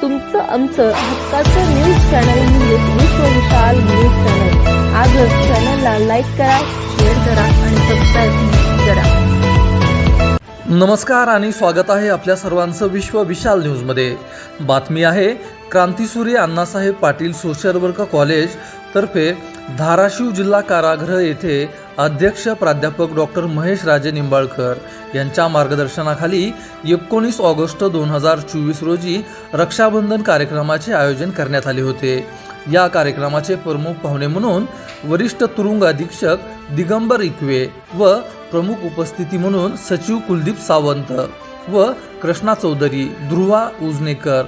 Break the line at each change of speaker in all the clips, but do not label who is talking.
तुमचं आमचं हक्काचं न्यूज चॅनल म्हणजे विश्व विशाल न्यूज चॅनल। आजच चॅनलला लाईक करा, शेअर करा आणि सबस्क्राईब करा।
नमस्कार आणि स्वागत आहे आपल्या सर्वांचं विश्व विशाल न्यूजमध्ये। बातमी आहे क्रांतीसूर्य Annasaheb Patil social work college तर्फे धाराशिव जिल्हा कारागृह येथे अध्यक्ष प्राध्यापक डॉक्टर महेश राजे निंबाळकर यांच्या मार्गदर्शनाखाली 19 ऑगस्ट 2024 रोजी रक्षाबंधन कार्यक्रमाचे आयोजन करण्यात आले होते। या कार्यक्रमाचे प्रमुख पाहुणे म्हणून वरिष्ठ तुरुंग अधीक्षक दिगंबर इकवे व प्रमुख उपस्थिती म्हणून सचिव कुलदीप सावंत व कृष्णा चौधरी, ध्रुवा उजनेकर।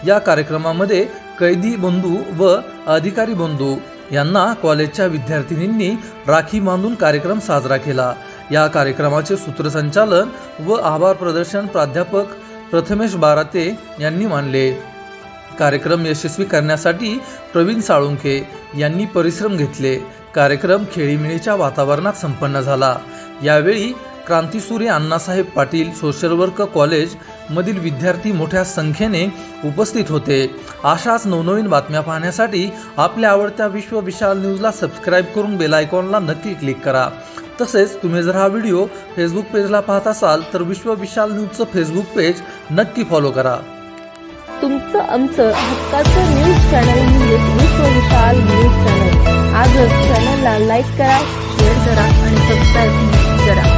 या कार्यक्रमामध्ये कैदी बंधू व अधिकारी बंधू यांना कॉलेजच्या विद्यार्थिनींनी राखी बांधून कार्यक्रम साजरा केला। या कार्यक्रमाचे सूत्रसंचालन व आभार प्रदर्शन प्राध्यापक प्रथमेश बाराते यांनी मानले। कार्यक्रम यशस्वी करण्यासाठी प्रवीण साळुंखे यांनी परिश्रम घेतले। कार्यक्रम खेळीमेळीच्या वातावरणात संपन्न झाला। यावेळी क्रांतीसूर्य Annasaheb Patil social work college मधील विद्यार्थी मोठ्या संख्येने उपस्थित होते। अशाच नवनवीन बातम्या पाहण्यासाठी आपल्या आवडत्या विश्व विशाल न्यूजला सबस्क्राईब करून बेल आयकॉनला नक्की क्लिक करा। तसेच तुम्ही जर हा व्हिडिओ फेसबुक पेजला पाहत असाल तर विश्व विशाल न्यूजचं फेसबुक पेज नक्की फॉलो करा।
तुमचं आमचं हक्काचं न्यूज चॅनल म्हणजे विश्व विशाल न्यूज चॅनल। आजच चॅनलला लाईक करा, शेअर करा आणि सबस्क्राईब करा।